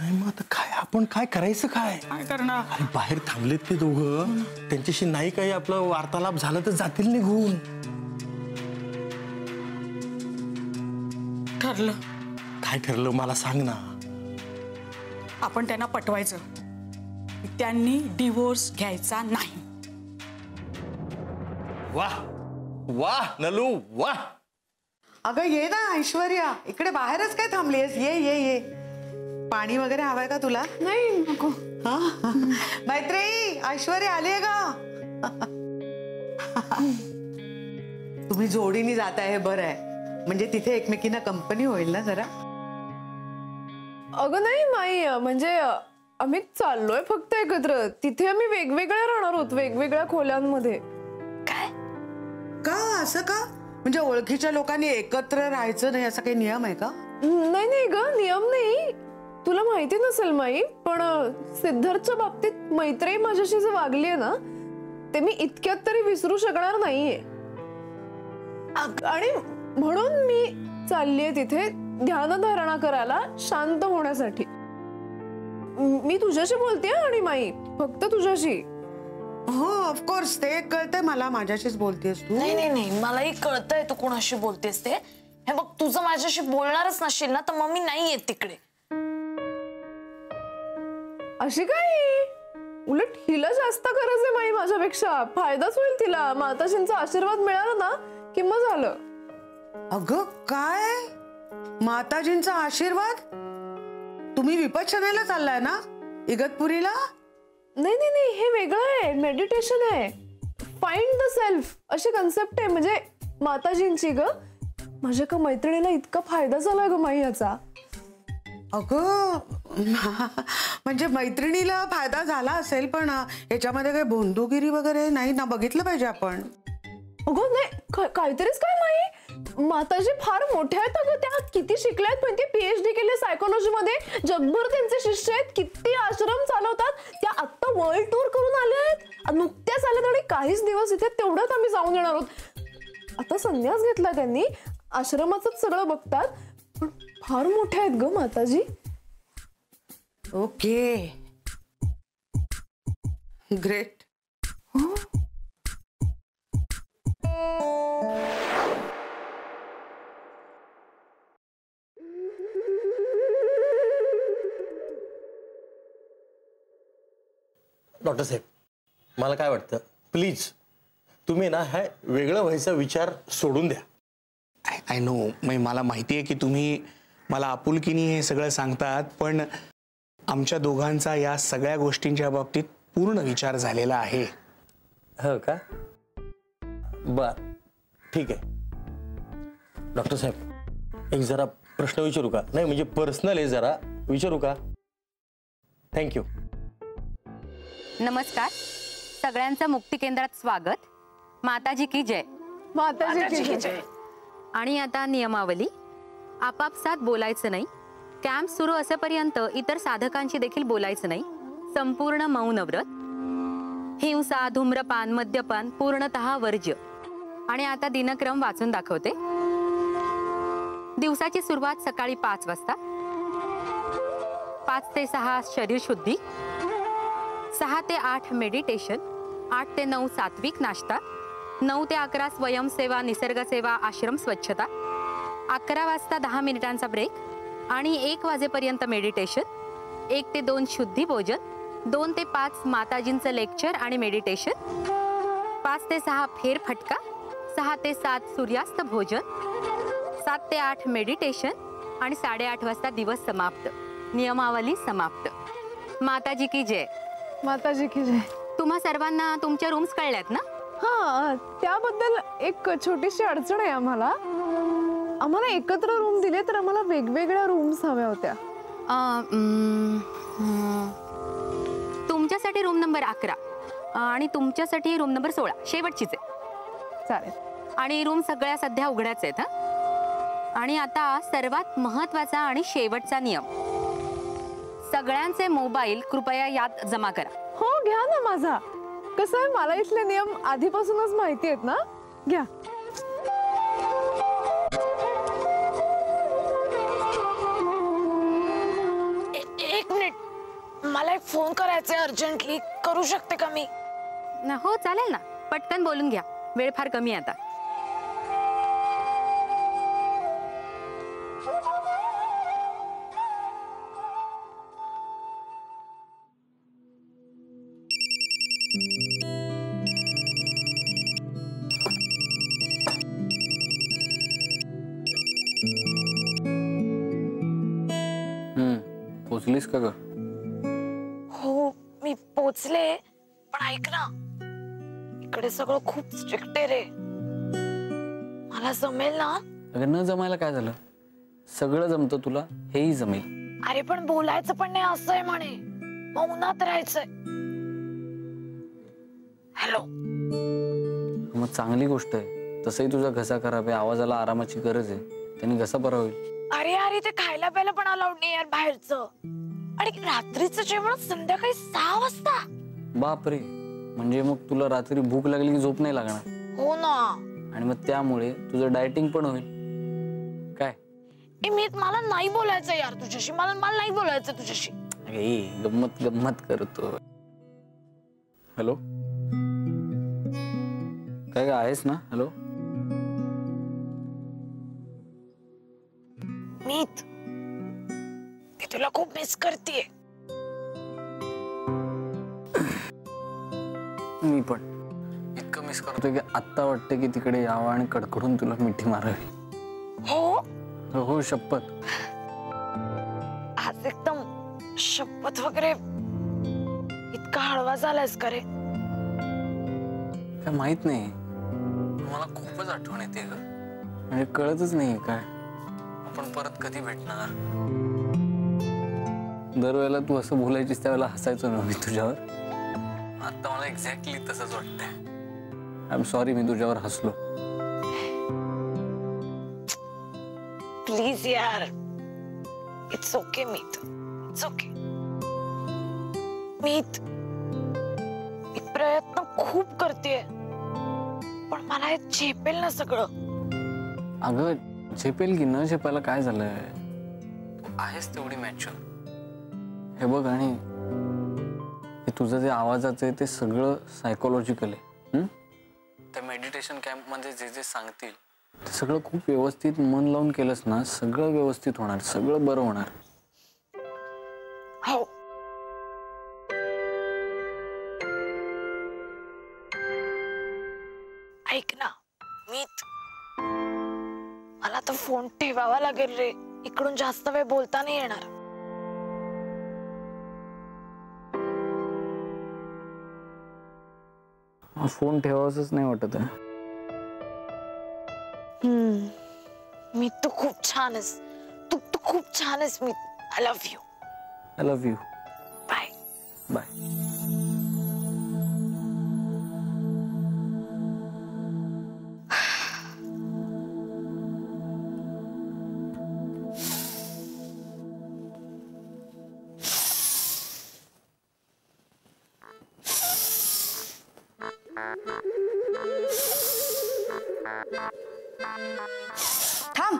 नाही मग आता काय आपण काय करायचं काय करणार? अरे बाहेर थांबलेत ते दोघं, त्यांच्याशी नाही काही आपलं वार्तालाप झालं तर जातील निघून. ठरलं. काय ठरलं मला सांग ना. आपण त्यांना पटवायचं, त्यांनी डिवोर्स घ्यायचा नाही. वाह वाह नलू वाह. अगं ये ना ऐश्वर्या, इकडे बाहेरच काय थांबलीस? ये ये ये. पाणी वगैरे हवंय का तुला? नाही नको. मैत्रेयी ऐश्वर्या आलीये का? तुम्ही जोडीने जाताय हे बरं आहे, म्हणजे तिथे एकमेकींना कंपनी होईल ना जरा. अगं नाही माई, म्हणजे आम्ही चाललोय फक्त एकत्र. तिथे आम्ही वेगवेगळ्या राहणार आहोत, वेगवेगळ्या खोल्यांमध्ये. काय? का असं का? म्हणजे ओळखीच्या लोकांनी एकत्र राहायचं नाही असा काही नियम आहे का? नाही नाही ग, नियम नाही. तुला माहिती नसेल माई, पण सिद्धार्थच्या बाबतीत मैत्रेयी माझ्याशी जे वागलीये ना, ते मी इतक्यात तरी विसरू शकणार नाहीये. आणि म्हणून मी चाललीये तिथे ध्यानधारणा करायला, शांत होण्यासाठी. मी तुझ्याशी बोलतेय आणि माई, फक्त तुझ्याशी. हो ऑफकोर्स, ते कळतंय मला, माझ्याशीच बोलतेस तू. नाही नाही नाही, मलाही कळतंय तू कोणाशी बोलतेस ते. हे बघ, तुझं माझ्याशी बोलणारच नसेल ना, तर मग मी नाही येत तिकडे. अशी काय? उलट हिला जास्त गरज आहे माई माझ्यापेक्षा. फायदाच होईल तिला. माताजींचा आशीर्वाद मिळाला ना कि मग झालं. अगं काय? माताजींचा आशीर्वाद? तुम्ही विपश्यनेला चाललाय ना इगतपुरीला? नाही नाही नाही, हे वेगळं आहे. मेडिटेशन आहे. फाइंड द सेल्फ अशी कन्सेप्ट आहे. म्हणजे माताजींची ग. माझ्या का मैत्रिणीला इतका फायदा झालाय ग माई याचा. अगं म्हणजे मैत्रिणीला फायदा झाला असेल, पण याच्यामध्ये काही भोंदूगिरी वगैरे नाही ना? बघितलं पाहिजे आपण. अगं नाही, काहीतरीच काय माई. माताजी फार मोठ्या आहेत अगं. त्या किती शिकल्यात माहिती? PhD केली सायकोलॉजी मध्ये. जगभर त्यांचे शिष्य आहेत. किती आश्रम चालवतात. त्या आता वर्ल्ड टूर करून आल्या आहेत. नुकत्याच आल्यात आणि काहीच दिवस इथे तेवढ्यात आम्ही जाऊन येणार आहोत. आता संन्यास घेतला त्यांनी. आश्रमाच सगळं बघतात. पण फार मोठे आहेत ग माताजी. Okay, great. डॉक्टर साहेब, मला काय वाटतं, प्लीज तुम्ही ना हा वेगळं व्हायचा विचार सोडून द्या. आय नो, मला माहिती आहे की तुम्ही मला आपुलकीने हे सगळं सांगतात, पण आमच्या दोघांचा या सगळ्या गोष्टींच्या बाबतीत पूर्ण विचार झालेला आहे. हो का? बर, ठीक आहे. डॉक्टर साहेब, एक जरा प्रश्न विचारू का? नाही म्हणजे पर्सनल आहे, जरा विचारू का? थँक्यू. नमस्कार, सगळ्यांचं मुक्ती केंद्रात स्वागत. माताजी की जय. माताजी की जय. आणि आता नियमावली. आपापसात बोलायचं नाही. कॅम्प सुरू असेपर्यंत इतर साधकांशी देखील बोलायचं नाही. संपूर्ण मौन व्रत. हिंसा, धूम्रपान, मद्यपान पूर्णतः वर्ज्य. आणि आता दिनक्रम वाचून दाखवते. दिवसाची सुरुवात सकाळी 5 वाजता. 5 ते 6 शरीर शुद्धी. 6 ते 8 मेडिटेशन. 8 ते 9 सात्विक नाश्ता. 9 ते 11 स्वयंसेवा, निसर्गसेवा, आश्रम स्वच्छता. 11 वाजता 10 मिनिटांचा ब्रेक. आणि 1 वाजेपर्यंत मेडिटेशन. 1 ते 2 शुद्धी भोजन. 2 ते 5 माताजींचं लेक्चर आणि मेडिटेशन. 5 ते 6 फेर फटका. 6 ते 7 सूर्यास्त भोजन. 7 ते 8 मेडिटेशन. आणि 8:30 वाजता दिवस समाप्त. नियमावली समाप्त. माताजी की जय. माताजी की जय. तुम्हा सर्वांना तुमच्या रूम्स कळल्यात ना? हा, त्याबद्दल एक छोटीशी अडचण आहे आम्हाला. आम्हाला एकत्र रूम दिले तर आम्हाला वेगवेगळ्या रूम्स हव्या होत्या. तुमच्यासाठी रूम नंबर 11 आणि तुमच्यासाठी रूम नंबर 16 शेवटचीच आहे. चालेल. आणि रूम सगळ्या सध्या उघड्याच आहेत. आणि आता सर्वात महत्त्वाचा आणि शेवटचा नियम. सगळ्यांचे मोबाईल कृपया यात जमा करा. हो, घ्या ना माझा. कसं आहे, मला इथले नियम आधीपासूनच माहिती आहेत ना. घ्या. एक फोन करायचे अर्जंटली, करू शकते का मी? हो चालेल ना, पटकन बोलून घ्या, वेळ फार कमी आहे आता. पोचलीस का ग? हो मी पोचले, पण ऐक ना, इकडे सगळं खूप स्ट्रिक्ट आहे रे. मला जमेल ना? अगं न जमायला काय झालं, सगळं जमतं तुला, हेही जमेल. अरे पण बोलायचं पण नाही असं आहे म्हणे, मग उन्हात राहायचंय. हॅलो. मग चांगली गोष्ट आहे, तसंही तुझा घसा खराब आहे, आवाजाला आरामाची गरज आहे, त्याने घसा बरा होईल. अरे अरे ते खायला प्यायला पण अलाउड नाही यार बाहेरचं, आणि रात्रीचं जेवण संध्याकाळी 6 वाजता. बापरे, म्हणजे मग तुला रात्री भूक लागली की झोप नाही लागणार. हो ना. आणि मग त्यामुळे तुझं डायटिंग पण होईल. काय मी मला नाही बोलायचं यार तुझ्याशी, मला नाही बोलायचं तुझ्याशी. गंमत गंमत करतो. हॅलो, काय काय आहेस ना? हॅलो मीत, मी तुला खूप मिस करतेय. मी पण इतकं मिस करतोय की आत्ता वाटतं की तिकडे यावं आणि कडकडून तुला मिठी मारावी. हो हो शपथ. आज एकदम शपथ वगैरे इतका हळवा झालायस का रे? काय माहित नाही, मला खूपच आठवण येते ग, म्हणजे कळतच नाही काय आपण परत कधी भेटणार. दरवेळेला तू असं बोलायचीस त्यावेळेला हसायचो ना मी तुझ्यावर. आता मला एक्झॅक्टली तसंच वाटतंय. आय एम सॉरी मी तुझ्यावर हसलो. प्लीज यार, it's okay Meet, it's okay. Meet, मी प्रयत्न खूप करतेय, पण मला हे झेपेल ना सगळं. अगं झेपेल की न झेपायला काय झालंय, तू आहेस तेवढी मॅच्युअर. हे बघ, आणि हे तुझं जे आवाजाचं आहे ते सगळं सायकोलॉजिकल आहे. त्या मेडिटेशन कॅम्प मध्ये जे जे सांगतील ते सगळं खूप व्यवस्थित मन लावून केलंस ना, सगळं व्यवस्थित होणार, सगळं बरं होणार. हो. ऐक ना मीत, मला तर फोन ठेवावा लागेल रे, इकडून जास्त वेळ बोलता नाही येणार. फोन ठेवावाच नाही वाटत आहे. मी तू खूप छान आहेस, तू खूप छान आहेस मी. I love you. I love you. Bye bye. थांब,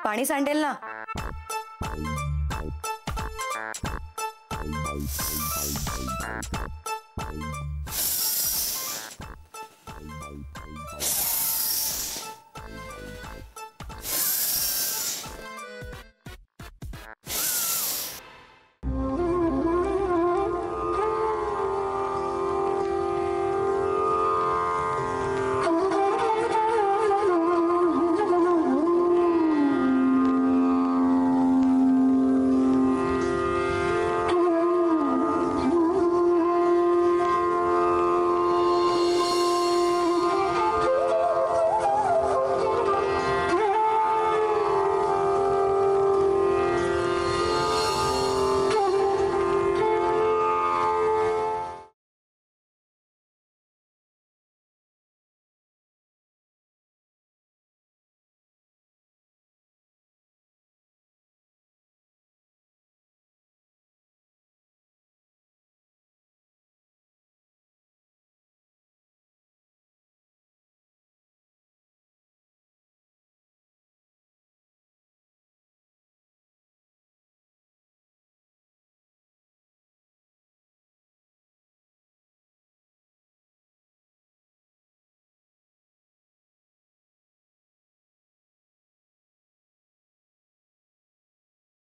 पाणी सांडेल ना.